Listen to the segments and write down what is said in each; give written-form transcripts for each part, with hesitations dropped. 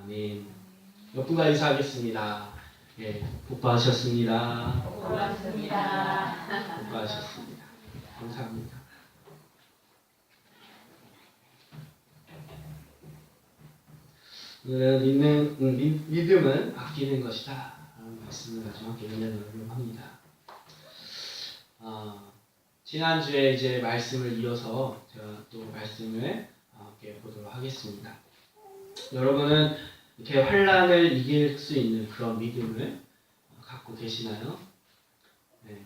아멘. 몇 분간 인사하겠습니다. 예, 복 받으셨습니다. 고맙습니다. 복 받으셨습니다. 감사합니다. 오늘은 믿음은 아끼는 것이다 라는 말씀을 가지고 함께 은혜 나누려고 합니다. 지난주에 이제 말씀을 이어서 제가 또 말씀을 함께 보도록 하겠습니다. 여러분은 이렇게 환난을 이길 수 있는 그런 믿음을 갖고 계시나요? 네.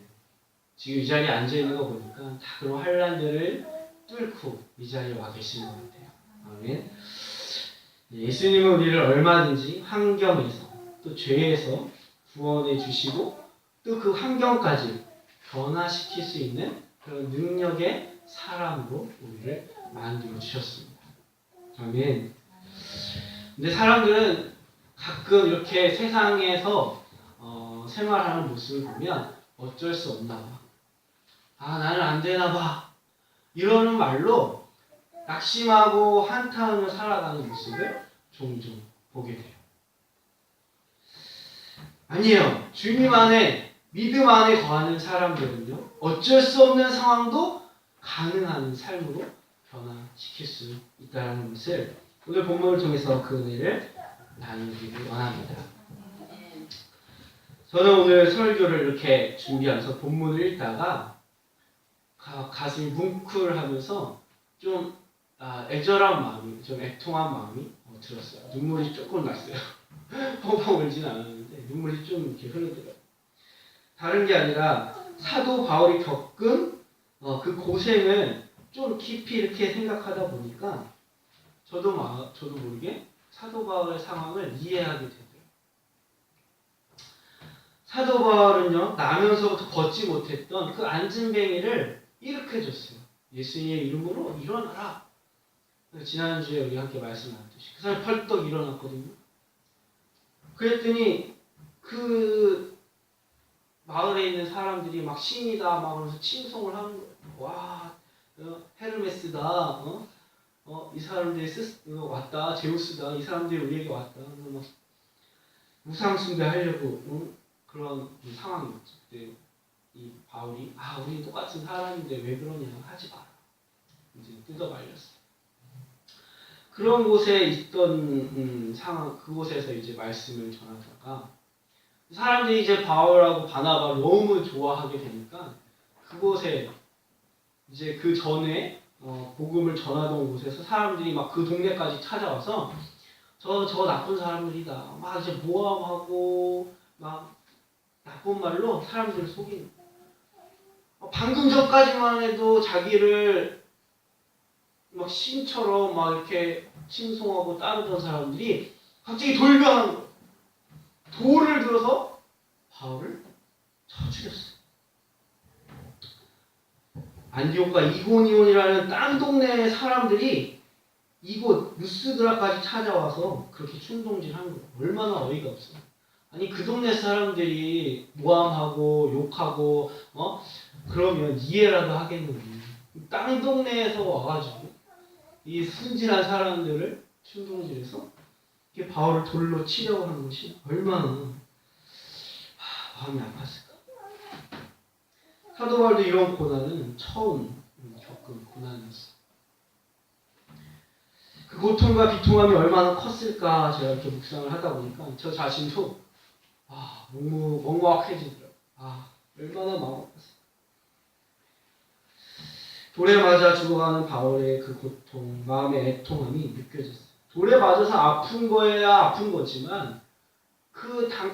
지금 이 자리에 앉아 있는 거 보니까 다 그런 환난들을 뚫고 이 자리에 와 계신 것 같아요. 아멘. 예수님은 우리를 얼마든지 환경에서 또 죄에서 구원해 주시고 또 그 환경까지 변화시킬 수 있는 그런 능력의 사람으로 우리를 만들어 주셨습니다. 아멘. 근데 사람들은 가끔 이렇게 세상에서 생활하는 모습을 보면 어쩔 수 없나 봐. 나는 안 되나 봐. 이러는 말로 낙심하고 한탄하며 살아가는 모습을 종종 보게 돼요. 아니에요. 주님 안에, 믿음 안에 거하는 사람들은요, 어쩔 수 없는 상황도 가능한 삶으로 변화시킬 수 있다는 것을 오늘 본문을 통해서 그 은혜를 나누기를 원합니다. 저는 오늘 설교를 이렇게 준비하면서 본문을 읽다가 가슴이 뭉클하면서 좀 애절한 마음이, 좀 애통한 마음이 들었어요. 눈물이 조금 났어요. 펑펑 울진 않았는데 눈물이 좀 이렇게 흐르더라고요. 다른 게 아니라 사도 바울이 겪은 그 고생을 좀 깊이 이렇게 생각하다 보니까 저도 모르게 사도 바울의 상황을 이해하게 되더라고요. 사도 바울은요, 나면서부터 걷지 못했던 그 앉은뱅이를 일으켜줬어요. 예수님의 이름으로 일어나라. 지난주에 우리 함께 말씀 나눴듯이 그 사람이 펄떡 일어났거든요. 그랬더니 그 마을에 있는 사람들이 막 신이다 막 그러면서 칭송을 하는 거예요. 와, 헤르메스다. 이 사람들이 왔다. 제우스다. 이 사람들이 우리에게 왔다. 막 우상 숭배하려고 그런 상황이었죠. 그때 이 바울이 우리 똑같은 사람인데 왜 그러냐 하지 마라. 이제 뜯어말렸어요. 그런 곳에 있던 상황, 그곳에서 이제 말씀을 전하다가 사람들이 이제 바울하고 바나바를 너무 좋아하게 되니까 그곳에 이제 그 전에 복음을 전하던 곳에서 사람들이 막 그 동네까지 찾아와서 저 나쁜 사람들이다. 막 이제 모함하고 막 나쁜 말로 사람들을 속이는 거예요. 방금 전까지만 해도 자기를 막 신처럼 막 이렇게 칭송하고 따르던 사람들이 갑자기 돌변하는 거예요. 돌을 들어서 바울을 쳐 죽였어요. 안디옥과 이고니온이라는 딴 동네 사람들이 이곳 루스드라까지 찾아와서 그렇게 충동질하는 거예요. 얼마나 어이가 없어요. 아니 그 동네 사람들이 모함하고 욕하고 그러면 이해라도 하겠는데 딴 동네에서 와가지고 이 순진한 사람들을 충동질해서 이렇게 바울을 돌로 치려고 하는 것이 얼마나 마음이 아팠을까. 사도 바울도 이런 고난은 처음 겪은 고난이었어요. 그 고통과 비통함이 얼마나 컸을까 제가 이렇게 묵상을 하다 보니까 저 자신도 너무 멍멍해지더라고요. 얼마나 마음 아팠을까. 돌에 맞아 죽어가는 바울의 그 고통, 마음의 애통함이 느껴졌어요. 돌에 맞아서 아픈 거야 아픈 거지만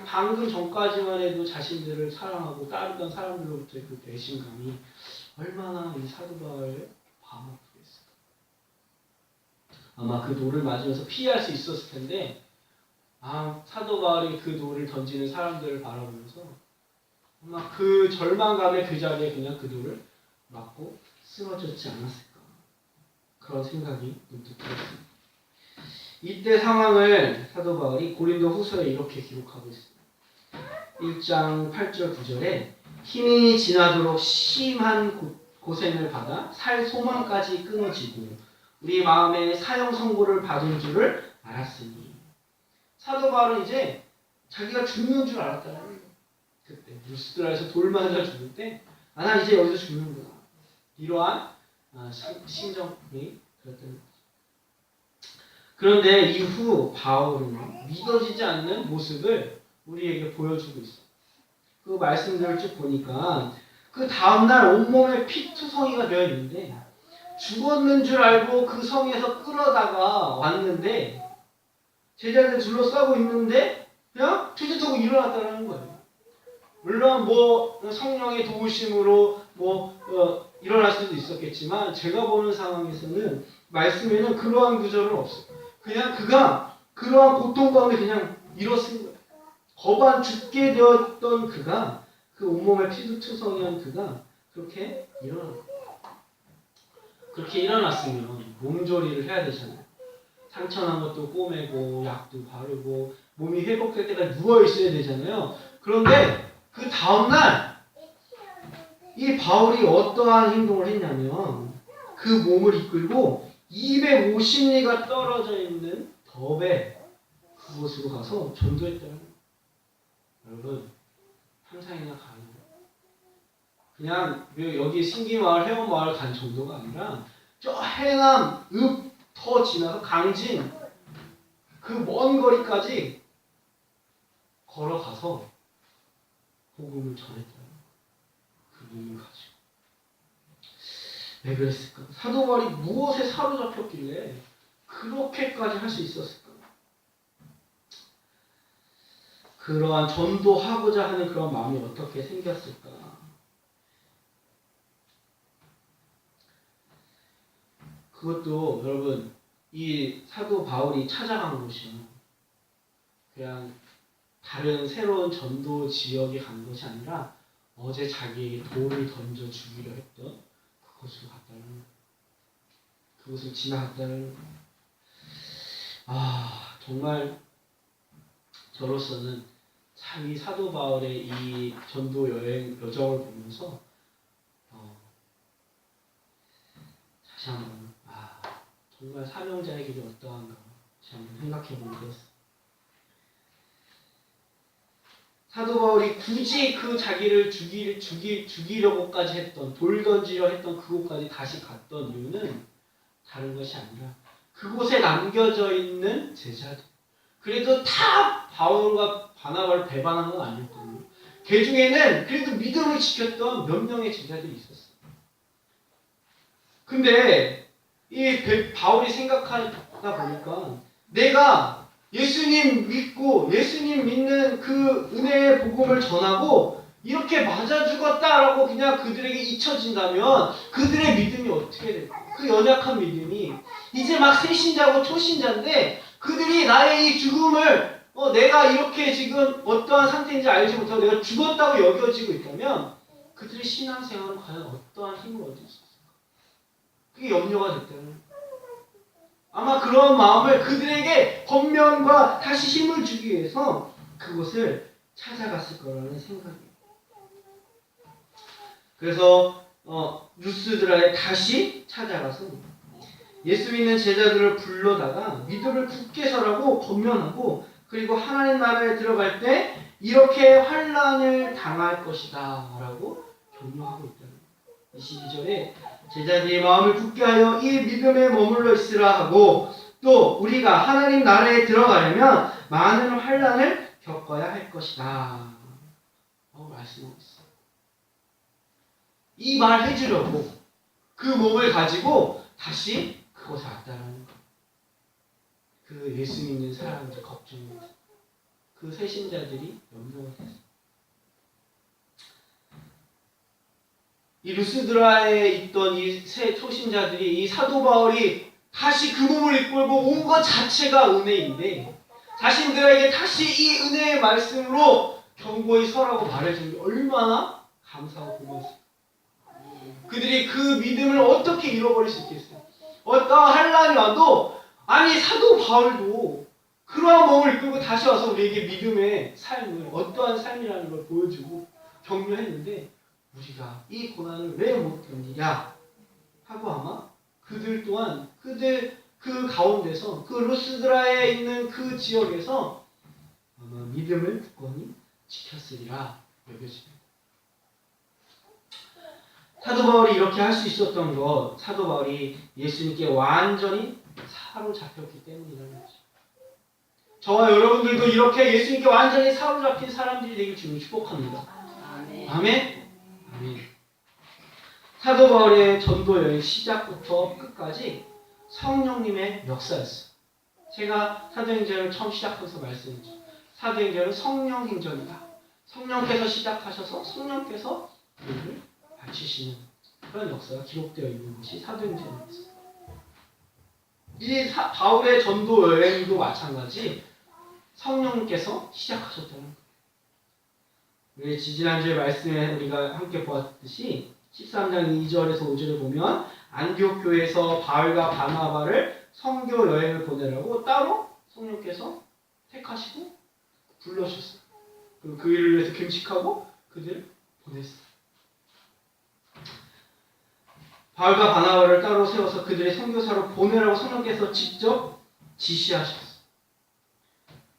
방금 전까지만 해도 자신들을 사랑하고 따르던 사람들로부터의 그 배신감이 얼마나 이 사도 바울을 마음 아프게 했을까. 아마 그 돌을 맞으면서 피할 수 있었을 텐데 사도 바울이 그 돌을 던지는 사람들을 바라보면서 아마 그 절망감의 그 자리에 그냥 그 돌을 맞고 쓰러졌지 않았을까. 그런 생각이 문득 들었습니다. 이때 상황을 사도 바울이 고린도 후서에 이렇게 기록하고 있습니다. 1장 8절 9절에 힘이 지나도록 심한 고생을 받아 살 소망까지 끊어지고 우리 마음에 사형 선고를 받은 줄을 알았으니 사도 바울은 이제 자기가 죽는 줄 알았다는 거예요. 그때 루스드라에서 돌 맞아 죽는데 나 이제 여기서 죽는구나. 이러한 심정이 그랬던 거죠. 그런데 이후 바울은 믿어지지 않는 모습을 우리에게 보여주고 있어요. 그 말씀들을 쭉 보니까 그 다음날 온몸에 피투성이가 되어 있는데 죽었는 줄 알고 그 성에서 끌어다가 왔는데 제자들 둘러싸고 있는데 그냥 투짓하고 일어났다는 거예요. 물론 성령의 도우심으로 일어날 수도 있었겠지만 제가 보는 상황에서는 말씀에는 그러한 구절은 없어요. 그냥 그가 그러한 고통 가운데 그냥 일어선 거예요. 거반 죽게 되었던 그가 그 온몸에 피투성이한 그가 그렇게 일어난 거예요. 그렇게 일어났으면 몸조리를 해야 되잖아요. 상처난 것도 꼬매고 약도 바르고 몸이 회복될 때까지 누워 있어야 되잖아요. 그런데 그 다음날 이 바울이 어떠한 행동을 했냐면 그 몸을 이끌고 250리가 떨어져 있는 덥에 그곳으로 가서 전도했다는 거예요. 여러분 상상이나 가능해요. 그냥 여기 신기마을 회원마을 간 정도가 아니라 저 해남 더 지나서 강진 그 먼 거리까지 걸어가서 복음을 전했다는 그 몸을 가지고. 왜 그랬을까? 사도 바울이 무엇에 사로잡혔길래 그렇게까지 할 수 있었을까? 그러한 전도하고자 하는 그런 마음이 어떻게 생겼을까? 그것도 여러분 이 사도 바울이 찾아간 곳이요. 그냥 다른 새로운 전도 지역에 간 것이 아니라 어제 자기에게 돌을 던져 죽이려 했던 그곳으로 갔다는 거예요. 그곳을 지나갔다는 거예요. 정말 저로서는 참 이 사도 바울의 이 전도 여정을 보면서 다시 한번 정말 사명자의 길이 어떠한가 다시 한번 생각해보게 되었어요. 사도 바울이 굳이 그 자기를 죽이려고까지 했던 돌 던지려 했던 그곳까지 다시 갔던 이유는 다른 것이 아니라 그곳에 남겨져 있는 제자들 그래도 다 바울과 바나바를 배반한 건 아니었거든요. 그 중에는 그래도 믿음을 지켰던 몇 명의 제자들이 있었어요. 근데 이 바울이 생각하다 보니까 내가 예수님 믿고 예수님 믿는 그 은혜의 복음을 전하고 이렇게 맞아 죽었다라고 그냥 그들에게 잊혀진다면 그들의 믿음이 어떻게 될까? 그 연약한 믿음이 이제 막 새신자고 초신자인데 그들이 나의 이 죽음을 내가 이렇게 지금 어떠한 상태인지 알지 못하고 내가 죽었다고 여겨지고 있다면 그들의 신앙생활은 과연 어떠한 힘을 얻을 수 있을까? 그게 염려가 됐다는 거예요. 아마 그런 마음을 그들에게 권면과 다시 힘을 주기 위해서 그곳을 찾아갔을 거라는 생각이에요. 그래서 루스드라에 다시 찾아가서 예수 믿는 제자들을 불러다가 믿음을 굳게 서라고 권면하고 그리고 하나님 나라에 들어갈 때 이렇게 환난을 당할 것이다 라고 격려하고 있다는 거예요. 22절에 제자들이 마음을 굳게 하여 이 믿음에 머물러 있으라 하고 또 우리가 하나님 나라에 들어가려면 많은 환난을 겪어야 할 것이다 말씀하고 있어요. 이 말 해주려고 그 몸을 가지고 다시 그곳에 왔다는 거예요. 그 예수 믿는 사람들 걱정이 됐어요. 그 새신자들이 염려가 됐어요. 이 루스드라에 있던 이 새 초신자들이 이 사도 바울이 다시 그 몸을 이끌고 온 것 자체가 은혜인데 자신들에게 다시 이 은혜의 말씀으로 견고히 서라고 말해준 게 얼마나 감사하고 고마웠어요. 그들이 그 믿음을 어떻게 잃어버릴 수 있겠어요? 어떠한 환난이 와도 아니 사도 바울도 그러한 몸을 이끌고 다시 와서 우리에게 믿음의 삶을 어떠한 삶이라는 걸 보여주고 격려했는데 우리가 이 고난을 왜 못 견디냐 하고 아마 그들 또한 그들 그 가운데서 그 루스드라에 있는 그 지역에서 믿음을 굳건히 지켰으리라 여겨집니다. 사도 바울이 이렇게 할 수 있었던 것, 사도 바울이 예수님께 완전히 사로잡혔기 때문이라는 거죠. 저와 여러분들도 이렇게 예수님께 완전히 사로잡힌 사람들이 되길 주님 축복합니다. 아멘. 아멘. 아멘. 사도 바울의 전도 여행 시작부터 끝까지 성령님의 역사였어요. 제가 사도행전을 처음 시작해서 말씀드렸죠. 사도행전은 성령 행전이다. 성령께서 시작하셔서 성령께서 우리를 바치시는 그런 역사가 기록되어 있는 것이 사도행전입니다. 이 바울의 전도 여행도 마찬가지 성령께서 시작하셨다는 거예요. 우리 지지난주에 말씀에 우리가 함께 보았듯이 13장 2절에서 5절에 보면 안디옥 교회에서 바울과 바나바를 선교 여행을 보내라고 따로 성령께서 택하시고 불러주셨어요. 그리고 그 일을 위해서 금식하고 그들을 보냈어요. 바울과 바나바를 따로 세워서 그들의 선교사로 보내라고 성령께서 직접 지시하셨어요.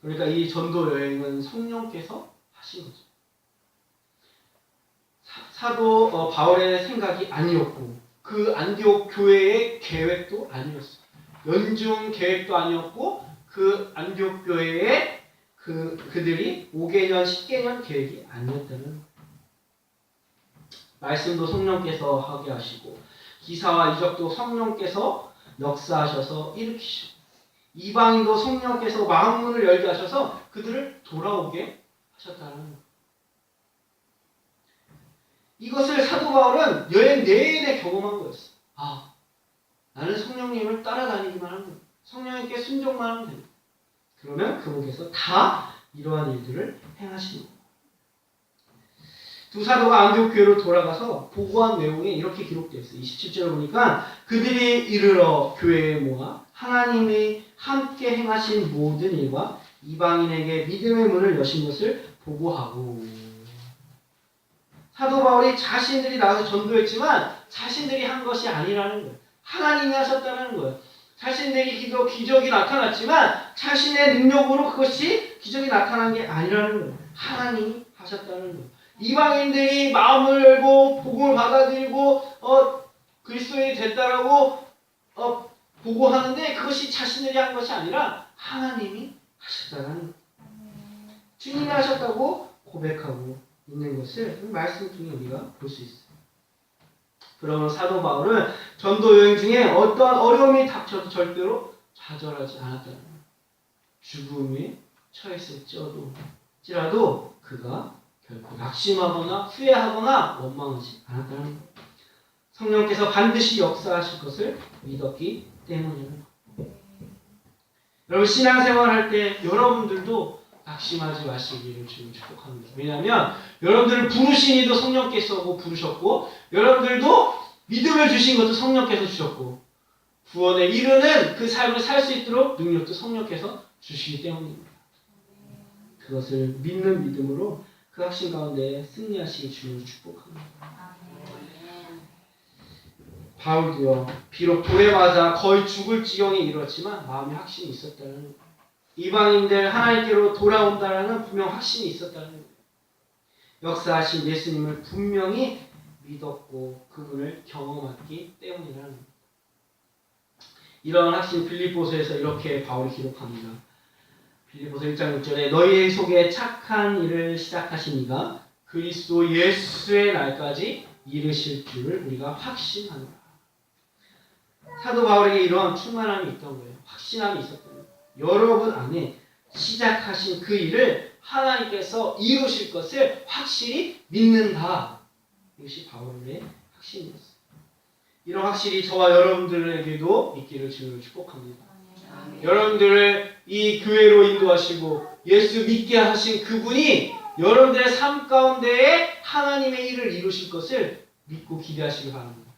그러니까 이 전도 여행은 성령께서 하신 거죠. 사도 바울의 생각이 아니었고 그 안디옥 교회의 계획도 아니었어요. 연중 계획도 아니었고 그 안디옥 교회의 그들이 5개년, 10개년 계획이 아니었다는 거예요. 말씀도 성령께서 하게 하시고 기사와 이적도 성령께서 역사하셔서 일으키시고 이방인도 성령께서 마음문을 열게 하셔서 그들을 돌아오게 하셨다는 거예요. 이것을 사도 바울은 여행 내내 경험한 거였어요. 아, 나는 성령님을 따라다니기만 하면 됩니다. 성령님께 순종만 하면 됩니다. 그러면 그분께서 다 이러한 일들을 행하시는 거예요. 두 사도가 안디옥 교회로 돌아가서 보고한 내용이 이렇게 기록되어 있어요. 27절을 보니까 그들이 이르러 교회에 모아 하나님이 함께 행하신 모든 일과 이방인에게 믿음의 문을 여신 것을 보고하고 사도 바울이 자신들이 나가서 전도했지만 자신들이 한 것이 아니라는 거예요. 하나님이 하셨다는 거예요. 자신들이 기적이 나타났지만 자신의 능력으로 그것이 기적이 나타난 게 아니라는 거예요. 하나님이 하셨다는 거예요. 이방인들이 마음을 열고 복음을 받아들이고 그리스도인이 됐다라고 보고하는데 그것이 자신들이 한 것이 아니라 하나님이 하셨다는 거예요. 주님이 하셨다고 고백하고 있는 것을 말씀 중에 우리가 볼 수 있어요. 그러면 사도 바울은 전도 여행 중에 어떠한 어려움이 닥쳐도 절대로 좌절하지 않았다는 거예요. 죽음에 처했을지라도 그가 결코 낙심하거나 후회하거나 원망하지 않았다는 거예요. 성령께서 반드시 역사하실 것을 믿었기 때문이에요. 여러분 신앙생활 할 때 여러분들도 낙심하지 마시기를 주님 축복합니다. 왜냐하면 여러분들을 부르신 이도 성령께서 부르셨고 여러분들도 믿음을 주신 것도 성령께서 주셨고 구원에 이르는 그 삶을 살 수 있도록 능력도 성령께서 주시기 때문입니다. 그것을 믿는 믿음으로 그 확신 가운데 승리하시기 주님을 축복합니다. 바울도요. 비록 돌에 맞아 거의 죽을 지경에 이르렀지만 마음에 확신이 있었다는 거예요. 이방인들 하나님께로 돌아온다라는 분명 확신이 있었다는 거예요. 역사하신 예수님을 분명히 믿었고 그분을 경험했기 때문이라는 거예요. 이런 확신 빌립보서에서 이렇게 바울이 기록합니다. 빌립보서 1장 6절에 너희 속에 착한 일을 시작하신 이가 그리스도 예수의 날까지 이르실 줄을 우리가 확신하노라. 사도 바울에게 이런 충만함이 있던 거예요. 확신함이 있었던 거예요. 여러분 안에 시작하신 그 일을 하나님께서 이루실 것을 확실히 믿는다. 이것이 바울의 확신이었어요. 이런 확실히 저와 여러분들에게도 있기를 주님을 축복합니다. 여러분들을 이 교회로 인도하시고 예수 믿게 하신 그분이 여러분들의 삶 가운데에 하나님의 일을 이루실 것을 믿고 기대하시기 바랍니다.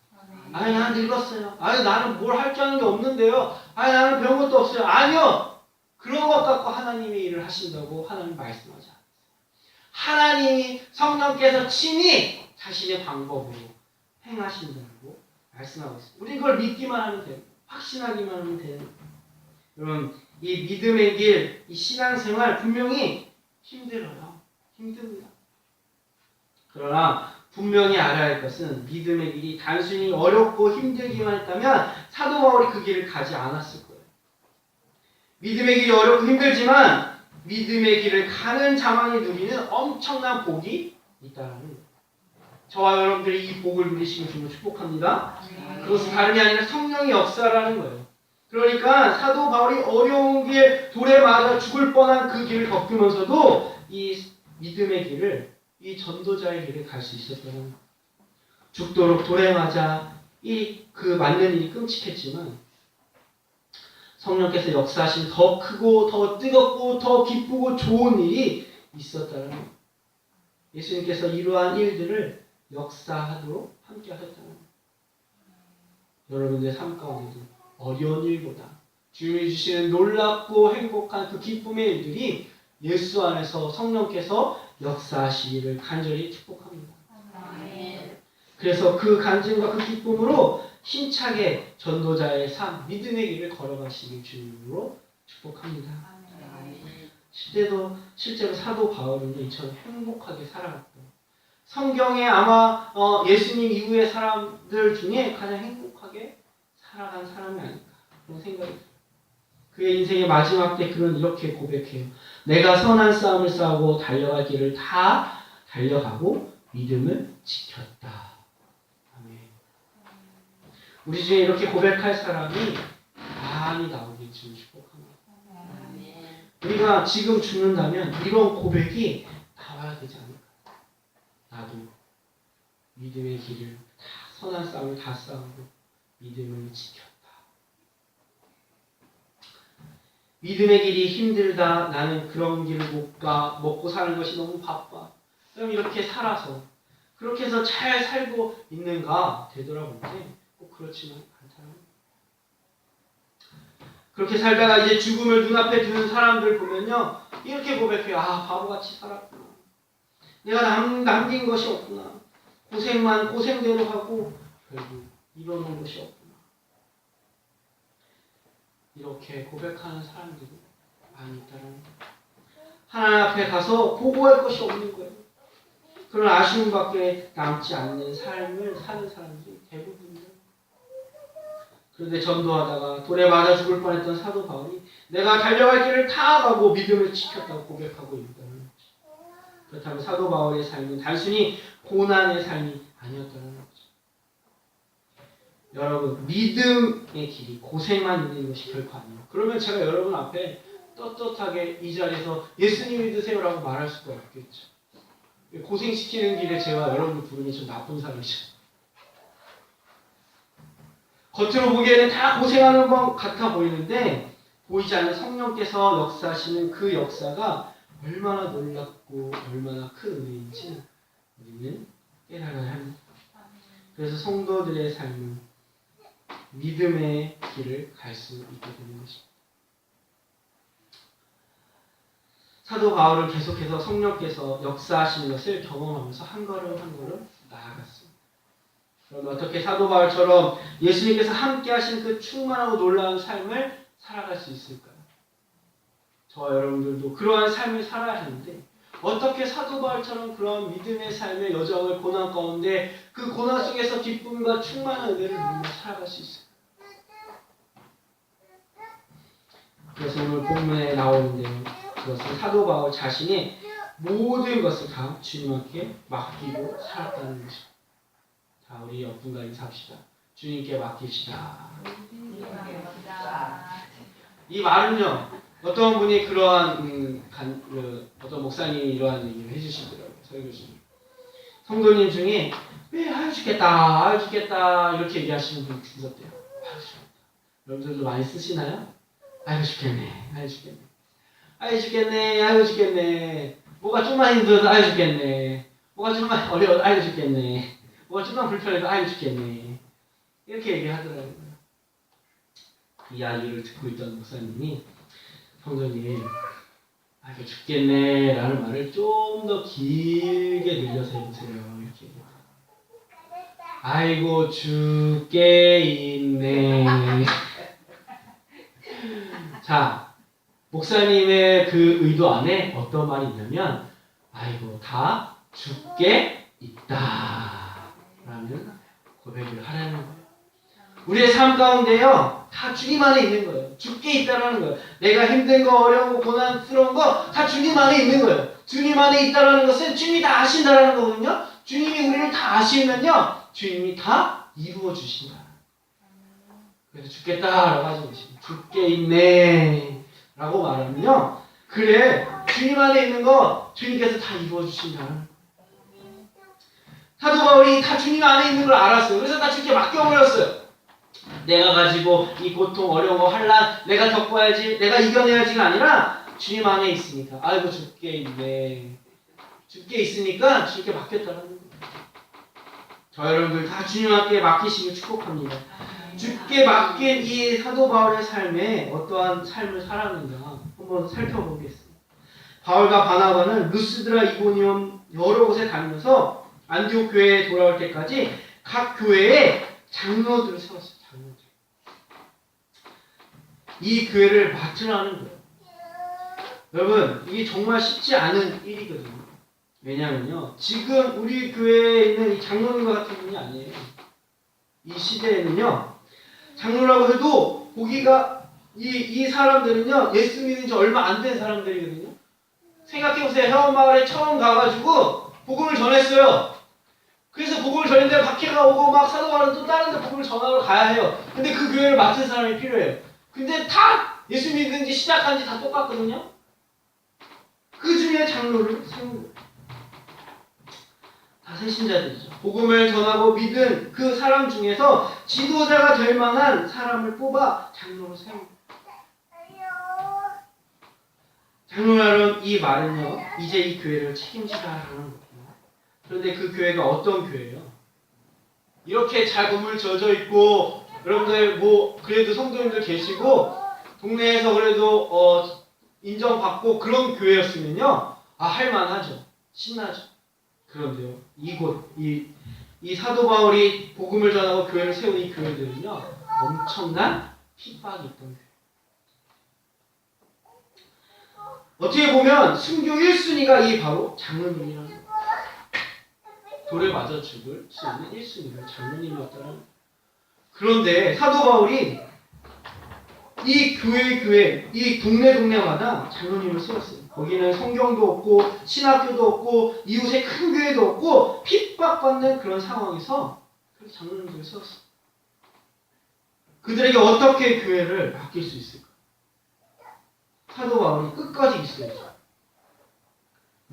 아니 나는 늙었어요. 아니 나는 뭘 할 줄 아는 게 없는데요. 아니 나는 배운 것도 없어요. 아니요. 그런 것 갖고 하나님의 일을 하신다고 하나님 말씀하지 않았어요. 하나님이 성령께서 친히 자신의 방법으로 행하신다고 말씀하고 있어요. 우리는 그걸 믿기만 하면 돼요. 확신하기만 하면 돼요. 여러분 이 믿음의 길, 이 신앙생활 분명히 힘들어요. 힘듭니다. 그러나 분명히 알아야 할 것은 믿음의 길이 단순히 어렵고 힘들기만 했다면 사도 바울이 그 길을 가지 않았을 거예요. 믿음의 길이 어렵고 힘들지만 믿음의 길을 가는 자만이 누리는 엄청난 복이 있다는 거예요. 저와 여러분들이 이 복을 누리시면 정말 축복합니다. 그것은 다름이 아니라 성령의 역사라는 거예요. 그러니까 사도 바울이 어려운 길, 돌에 맞아 죽을 뻔한 그 길을 겪으면서도 이 믿음의 길을, 이 전도자의 길을 갈 수 있었다는 거예요. 죽도록 돌에 맞아 그 맞는 일이 끔찍했지만 성령께서 역사하신 더 크고 더 뜨겁고 더 기쁘고 좋은 일이 있었다는 거예요. 예수님께서 이러한 일들을 역사하도록 함께 하셨다는 거예요. 여러분들의 삶 가운데도 어려운 일보다 주님이 주시는 놀랍고 행복한 그 기쁨의 일들이 예수 안에서 성령께서 역사하시기를 간절히 축복합니다. 그래서 그 간증과 그 기쁨으로 힘차게 전도자의 삶, 믿음의 길을 걸어가시길 주님으로 축복합니다. 실제로 사도 바울은 이처럼 행복하게 살아갔고 성경에 아마 예수님 이후의 사람들 중에 가장 행복하게 살아간 사람이 아닐까 그런 생각이 들어요. 그의 인생의 마지막 때 그는 이렇게 고백해요. 내가 선한 싸움을 싸우고 달려갈 길을 다 달려가고 믿음을 지켰다. 아멘. 우리 중에 이렇게 고백할 사람이 많이 나오길 주님 축복합니다. 우리가 지금 죽는다면 이런 고백이 나와야 되지 않을까? 나도 믿음의 길을 다 선한 싸움을 다 싸우고 믿음을 지켰다. 믿음의 길이 힘들다. 나는 그런 길을 못 가. 먹고 사는 것이 너무 바빠. 그럼 이렇게 살아서 그렇게 해서 잘 살고 있는가 되돌아볼 때 꼭 그렇지는 않다는 거예요. 그렇게 살다가 이제 죽음을 눈앞에 두는 사람들 보면요. 이렇게 고백해요. 아, 바보같이 살았구나. 내가 남긴 것이 없구나. 고생만 고생대로 하고 결국 이뤄놓은 것이 없구나. 이렇게 고백하는 사람들이 많이 있다는 거예요. 하나님 앞에 가서 보고할 것이 없는 거예요. 그런 아쉬움밖에 남지 않는 삶을 사는 사람들이 대부분이에요. 그런데 전도하다가 돌에 맞아 죽을 뻔했던 사도 바울이 내가 달려갈 길을 다 가고 믿음을 지켰다고 고백하고 있다는 거죠. 그렇다면 사도 바울의 삶은 단순히 고난의 삶이 아니었다는 거죠. 여러분, 믿음의 길이 고생만 있는 것이 결코 아니에요. 그러면 제가 여러분 앞에 떳떳하게 이 자리에서 예수님 믿으세요라고 말할 수가 없겠죠. 고생시키는 길에 제가 여러분을 부르면 좀 나쁜 사람이죠. 겉으로 보기에는 다 고생하는 것 같아 보이는데 보이지 않는 성령께서 역사하시는 그 역사가 얼마나 놀랍고 얼마나 큰 은혜인지 우리는 깨달아야 합니다. 그래서 성도들의 삶은 믿음의 길을 갈 수 있게 되는 것입니다. 사도 바울은 계속해서 성령께서 역사하시는 것을 경험하면서 한 걸음 한 걸음 나아갔습니다. 그럼 어떻게 사도 바울처럼 예수님께서 함께 하신 그 충만하고 놀라운 삶을 살아갈 수 있을까요? 저와 여러분들도 그러한 삶을 살아야 하는데 어떻게 사도 바울처럼 그런 믿음의 삶의 여정을 고난 가운데 그 고난 속에서 기쁨과 충만한 은혜를 누리며 살아갈 수 있을까요? 그래서 오늘 본문에 나오는데요. 그것은 사도 바울 자신이 모든 것을 다 주님께 맡기고 살았다는 것입니다. 자, 우리 옆분과 인사합시다. 주님께 맡깁시다. 이 말은요, 어떤 분이 그러한 어떤 목사님이 이러한 얘기를 해주시더라고요. 설교중에 성도님 중에 아유 죽겠다, 아유 죽겠다 이렇게 얘기하시는 분이 있었대요. 아유 죽겠다. 여러분들도 많이 쓰시나요? 아유 죽겠네, 아유 죽겠네, 아유 죽겠네, 아유 죽겠네. 뭐가 좀만 힘들어도 아유 죽겠네. 뭐가 좀만 어려워도 아유 죽겠네. 뭐가 좀만 불편해도 아유 죽겠네. 이렇게 얘기하더라고요. 이 이야기를 듣고 있던 목사님이 성도님 아이고 죽겠네 라는 말을 좀 더 길게 늘려서 해보세요. 이렇게 얘기해요. 아이고 죽게 있네. 자, 목사님의 그 의도 안에 어떤 말이 있냐면 아이고 다 죽게 있다 라는 고백을 하라는 거예요. 우리의 삶 가운데요 다 주님 안에 있는 거예요. 죽게 있다라는 거예요. 내가 힘든 거 어려운 거 고난스러운 거 다 주님 안에 있는 거예요. 주님 안에 있다라는 것은 주님이 다 아신다라는 거거든요. 주님이 우리를 다 아시면요 주님이 다 이루어 주신다. 그래서 죽겠다라고 하지 마십니다. 죽게 있네 라고 말하면요 그래 주님 안에 있는 거 주님께서 다 이루어 주신다. 사도 바울이 다 주님 안에 있는 걸 알았어요. 그래서 다 주님께 맡겨버렸어요. 내가 가지고 이 고통 어려운 거 환난 내가 겪어야지 내가 이겨내야지가 아니라 주님 안에 있으니까 아이고 죽게 있네 죽게 있으니까 주님께 맡겼다는 거예요. 저 여러분들 다 주님께 맡기시길 축복합니다. 주께 맡긴 이 사도 바울의 삶에 어떠한 삶을 살았는가 한번 살펴보겠습니다. 바울과 바나바는 루스드라 이고니온 여러 곳에 다니면서 안디옥 교회에 돌아올 때까지 각 교회에 장로들을 세웠어요. 장로들. 이 교회를 맡으라는 거예요. 여러분 이게 정말 쉽지 않은 일이거든요. 왜냐면요 지금 우리 교회에 있는 이 장로님과 같은 분이 아니에요. 이 시대에는요 장로라고 해도 보기가 이 사람들은요 예수 믿은 지 얼마 안 된 사람들이거든요. 생각해보세요. 회원마을에 처음 가가지고 복음을 전했어요. 그래서 복음을 전했는데 박해가 오고 막 사도 바울은 또 다른 데 복음을 전하러 가야 해요. 근데 그 교회를 맡은 사람이 필요해요. 근데 다 예수 믿은 지 시작한 지 다 똑같거든요. 그 중에 장로를 세운 거예요. 다 새신자들이죠. 복음을 전하고 믿은 그 사람 중에서 지도자가 될 만한 사람을 뽑아 장로로 세운 거예요. 장로라는 이 말은요 이제 이 교회를 책임지라라는 거예요. 그런데 그 교회가 어떤 교회예요? 이렇게 잘 건물 젖어 있고 여러분들 뭐 그래도 성도님들 계시고 동네에서 그래도 인정받고 그런 교회였으면요 할만하죠. 신나죠. 그런데요 이곳 이 사도 바울이 복음을 전하고 교회를 세운 이 교회들은요 엄청난 핍박이 있던 교회. 어떻게 보면 순교 1순위가 이 바로 장로님이라는 거예요. 돌에 맞아 죽을 수 있는 1순위가 장로님이었다는. 그런데 사도 바울이 이 교회 이 동네마다 장로님을 세웠어요. 거기는 성경도 없고 신학교도 없고 이웃의 큰 교회도 없고 핍박받는 그런 상황에서 그렇게 장로님들을 세웠어요. 그들에게 어떻게 교회를 맡길 수 있을까? 사도 바울이 끝까지 있어야죠.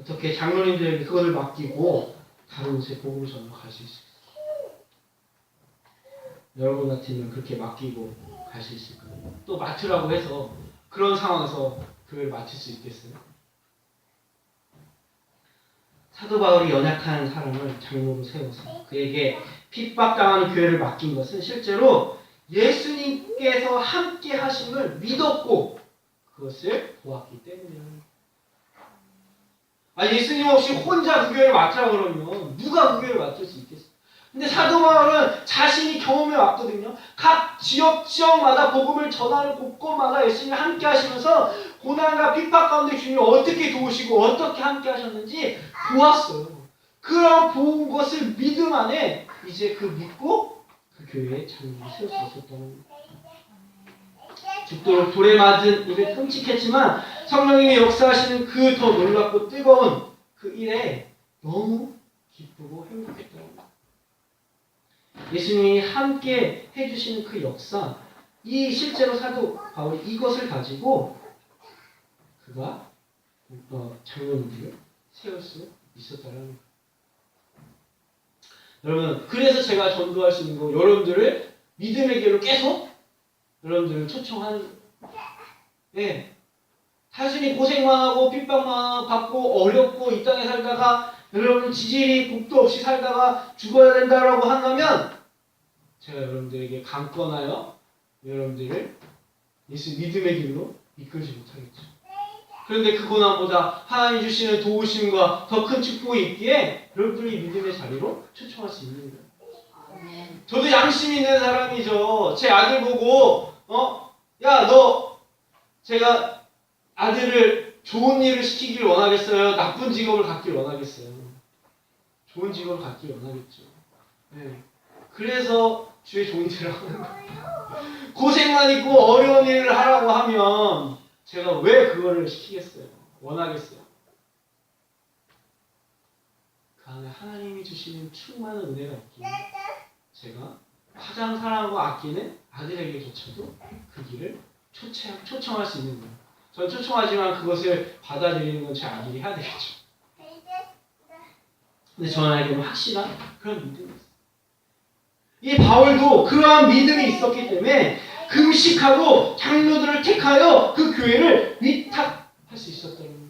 어떻게 장로님들에게 그것을 맡기고 다른 곳에 복음을 전하러 갈 수 있을까? 여러분 같으면 그렇게 맡기고 갈 수 있을까요? 또 맡으라고 해서 그런 상황에서 교회를 맡을 수 있겠어요? 사도 바울이 연약한 사람을 장로로 세워서 그에게 핍박당하는 교회를 맡긴 것은 실제로 예수님께서 함께 하심을 믿었고 그것을 보았기 때문이에요. 예수님 없이 혼자 그 교회를 맡으라고 그러면 누가 그 교회를 맡을 수 있겠어요? 근데 사도 바울은 자신이 경험해 왔거든요. 각 지역마다 복음을 전하는 곳곳마다 예수님이 함께 하시면서 고난과 핍박 가운데 주님이 어떻게 도우시고 어떻게 함께 하셨는지 보았어요. 그런 본 것을 믿음 안에 이제 그 믿고 그 교회에 장로를 세울 수 있었다는 거예요. 죽도록 돌에 맞은 일을 끔찍했지만 성령님이 역사하시는 그 더 놀랍고 뜨거운 그 일에 너무 기쁘고 행복했다는 거예요. 예수님이 함께 해주시는 그 역사, 이 실제로 사도 바울이 이것을 가지고 그가 장로님들을 세울 수 있었다는 거예요. 여러분, 그래서 제가 전도할 수 있는 거 여러분들을 믿음의 길로 계속 여러분들을 초청하는 예. 자신이 고생만 하고 핍박만 받고 어렵고 이 땅에 살다가 여러분 지질이 복도 없이 살다가 죽어야 된다라고 한다면 제가 여러분들에게 강권하여 여러분들을 예수 믿음의 길로 이끌지 못하겠죠. 그런데 그 고난보다 하나님 주시는 도우심과 더 큰 축복이 있기에 여러분들이 믿음의 자리로 초청할 수 있는 거예요. 저도 양심 있는 사람이죠. 제 아들 보고 야 너 제가 아들을 좋은 일을 시키길 원하겠어요? 나쁜 직업을 갖길 원하겠어요? 좋은 직업을 갖길 원하겠죠. 네. 그래서 주의 종이 되라고 하는 거예요. 고생만 있고 어려운 일을 하라고 하면 제가 왜 그거를 시키겠어요? 원하겠어요? 그 안에 하나님이 주시는 충만한 은혜가 있기에 제가 가장 사랑하고 아끼는 아들에게조차도 그 길을 초청할 수 있는 거예요. 전 초청하지만 그것을 받아들이는 건 제 아들이 해야 되겠죠. 근데 저에게는 확실한 그런 믿음이 있어요. 이 바울도 그러한 믿음이 있었기 때문에 금식하고 장로들을 택하여 그 교회를 위탁할 수 있었다는 거예요.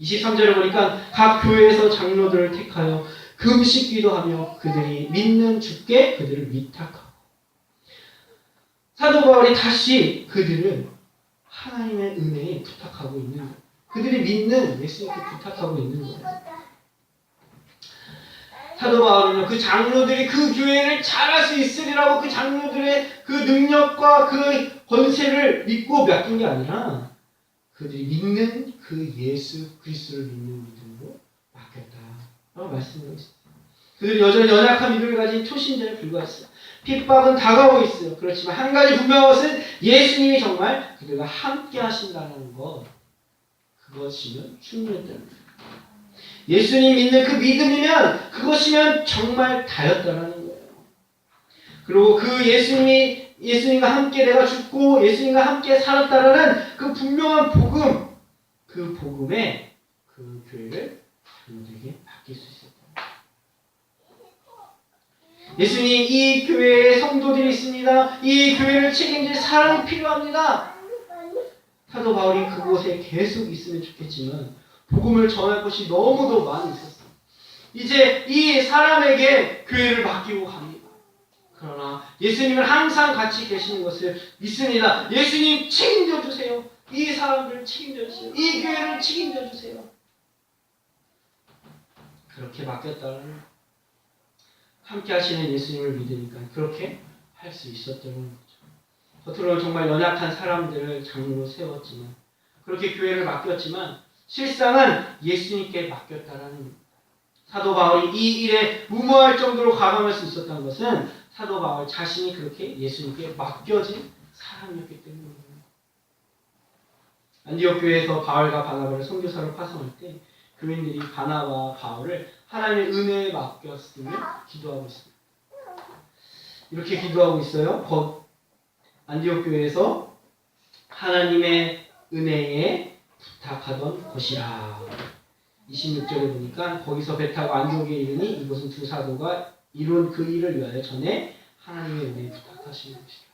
23절에 보니까 각 교회에서 장로들을 택하여 금식 기도하며 그들이 믿는 주께 그들을 위탁하고, 사도 바울이 다시 그들을 하나님의 은혜에 부탁하고 있는 거예요. 그들이 믿는 예수님께 부탁하고 있는 거예요. 사도 바울은요, 그 장로들이 그 교회를 잘할 수 있으리라고 그 장로들의 그 능력과 그 권세를 믿고 맡긴 게 아니라 그들이 믿는 그 예수 그리스도를 믿는 믿음으로 맡겼다라고 말씀하고 있어요. 그들이 여전히 연약한 믿음을 가진 초신자에 불과했어요. 핍박은 다가오고 있어요. 그렇지만 한 가지 분명한 것은 예수님이 정말 그들과 함께 하신다는 것, 그것이면 충분했다는 거예요. 예수님 믿는 그 믿음이면 그것이면 정말 다였다라는 거예요. 그리고 그 예수님과 함께 내가 죽고 예수님과 함께 살았다라는 그 분명한 복음, 그 복음에 그 교회를 장로들에게 맡길 수 있었다. 예수님, 이 교회에 성도들이 있습니다. 이 교회를 책임질 사람이 필요합니다. 사도 바울이 그곳에 계속 있으면 좋겠지만 복음을 전할 것이 너무도 많이 있었어요. 이제 이 사람에게 교회를 맡기고 갑니다. 그러나 예수님은 항상 같이 계시는 것을 믿습니다. 예수님 책임져 주세요. 이 사람들을 책임져 주세요. 이 교회를 책임져 주세요. 그렇게 맡겼다는, 함께 하시는 예수님을 믿으니까 그렇게 할 수 있었던 거죠. 겉으로는 정말 연약한 사람들을 장로로 세웠지만, 그렇게 교회를 맡겼지만 실상은 예수님께 맡겼다라는 겁니다. 사도 바울이 이 일에 무모할 정도로 가감할 수 있었던 것은 사도 바울 자신이 그렇게 예수님께 맡겨진 사람이었기 때문입니다. 안디옥 교회에서 바울과 바나바를 선교사로 파송할 때 교인들이 바나바와 바울을 하나님의 은혜에 맡겼으며 기도하고 있습니다. 이렇게 기도하고 있어요. 안디옥 교회에서 하나님의 은혜에 부탁하던 곳이라. 26절에 보니까 거기서 배 타고 안디옥에 이르니 이곳은 두 사도가 이룬 그 일을 위하여 전에 하나님의 은혜에 부탁하시는 곳이라.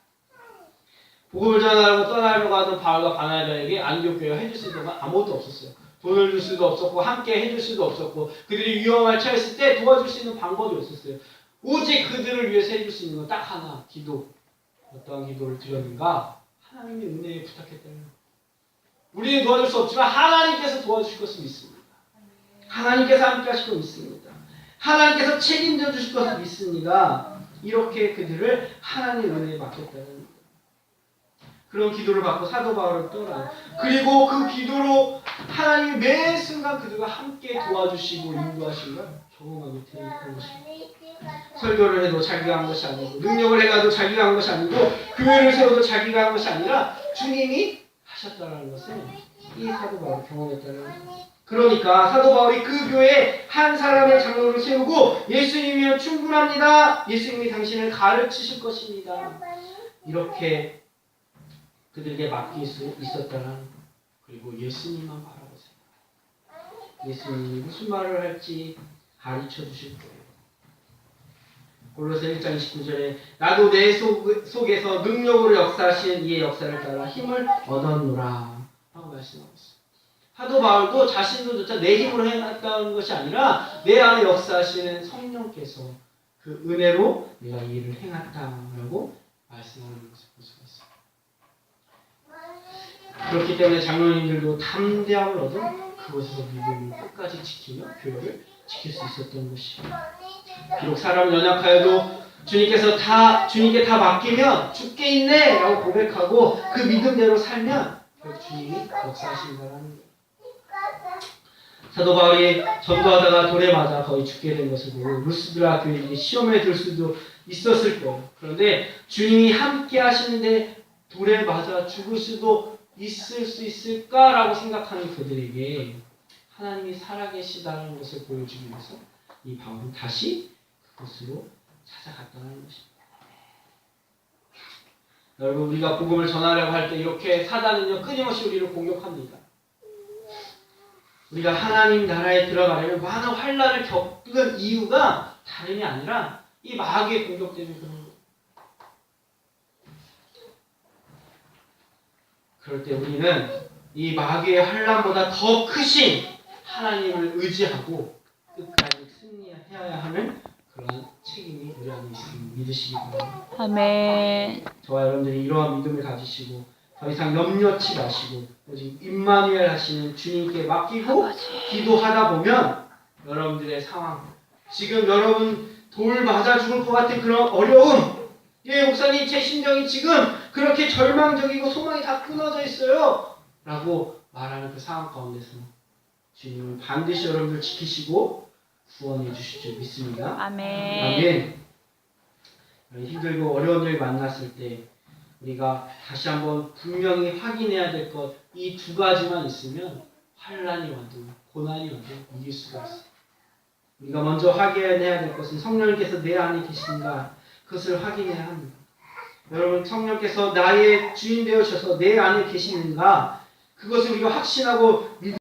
복음을 전하려고 떠나려고 하던 바울과 바나바에게 안디옥 교회가 해줄 수 있는 건 아무것도 없었어요. 돈을 줄 수도 없었고 함께 해줄 수도 없었고 그들이 위험에 처했을 때 도와줄 수 있는 방법이 없었어요. 오직 그들을 위해서 해줄 수 있는 건 딱 하나, 기도. 어떠한 기도를 드렸는가? 하나님의 은혜에 부탁했다는 거예요. 우리는 도와줄 수 없지만 하나님께서 도와주실 것을 믿습니다. 하나님께서 함께 하실 것 믿습니다. 하나님께서 책임져 주실 것을 믿습니다. 이렇게 그들을 하나님의 은혜에 맡겼다는 거예요. 그런 기도를 받고 사도 바울을 떠나요. 그리고 그 기도로 하나님이 매 순간 그들과 함께 도와주시고 인도하신 걸 경험하게 되는 것입니다. 설교를 해도 자기가 한 것이 아니고 능력을 해가도 자기가 한 것이 아니고 교회를 세워도 자기가 한 것이 아니라 주님이 하셨다는 것을 이 사도 바울이 경험했다는 거예요. 그러니까 사도 바울이 그 교회에 한 사람의 장로를 세우고 예수님이면 충분합니다. 예수님이 당신을 가르치실 것입니다. 이렇게 그들에게 맡길 수 있었다는, 그리고 예수님만 바라보세요. 예수님이 무슨 말을 할지 가르쳐 주실 거예요. 골로새 1장 29절에 나도 내 속에서 능력으로 역사하시는 이의 역사를 따라 힘을 얻었노라 라고 말씀하고 있어요. 사도 바울도 자신도조차 내 힘으로 해놨다는 것이 아니라 내 안에 역사하시는 성령께서 그 은혜로 내가 이 일을 행했다라고 말씀하는 것을 볼 수가 있어요. 그렇기 때문에 장로님들도 담대함을 얻어 그곳에서 믿음을 끝까지 지키며 교회를 지킬 수 있었던 것이죠. 비록 사람은 연약하여도 주님께 다 맡기면 죽게 있네 라고 고백하고 그 믿음대로 살면 결국 주님이 역사하신다는 거예요. 사도 바울이 전도하다가 돌에 맞아 거의 죽게 된 것을 보고 루스드라 교인이 시험에 들 수도 있었을 거예요. 그런데 주님이 함께 하시는데 돌에 맞아 죽을 수도 있을 수 있을까라고 생각하는 그들에게 하나님이 살아계시다는 것을 보여주기 위해서 이 바울은 다시 그곳으로 찾아갔다는 것입니다. 여러분, 우리가 복음을 전하려고 할 때 이렇게 사단은요 끊임없이 우리를 공격합니다. 우리가 하나님 나라에 들어가려면 많은 환난을 겪은 이유가 다름이 아니라 이 마귀의 공격 때문에 그런 거예요. 그럴 때 우리는 이 마귀의 환난보다 더 크신 하나님을 의지하고 끝까지 승리해야 하는 그런 책임이 우리 안에 있음을 믿으시기 바랍니다. 아멘. 저와 여러분들이 이러한 믿음을 가지시고 더 이상 염려치 마시고 오직 임마누엘 하시는 주님께 맡기고 기도하다 보면 여러분들의 상황, 지금 여러분 돌 맞아 죽을 것 같은 그런 어려움, 예 목사님 제 심정이 지금 그렇게 절망적이고 소망이 다 끊어져 있어요 라고 말하는 그 상황 가운데서 주님은 반드시 여러분들 지키시고 구원해 주실 줄 믿습니다. 아멘. 아멘. 힘들고 어려운 일 만났을 때 우리가 다시 한번 분명히 확인해야 될 것 이 두 가지만 있으면 환난이 와도 고난이 와도 이길 수가 있어요. 우리가 먼저 확인해야 될 것은 성령님께서 내 안에 계신가 그것을 확인해야 합니다. 여러분 성령께서 나의 주인 되어셔서 내 안에 계시는가 그것을 우리가 확신하고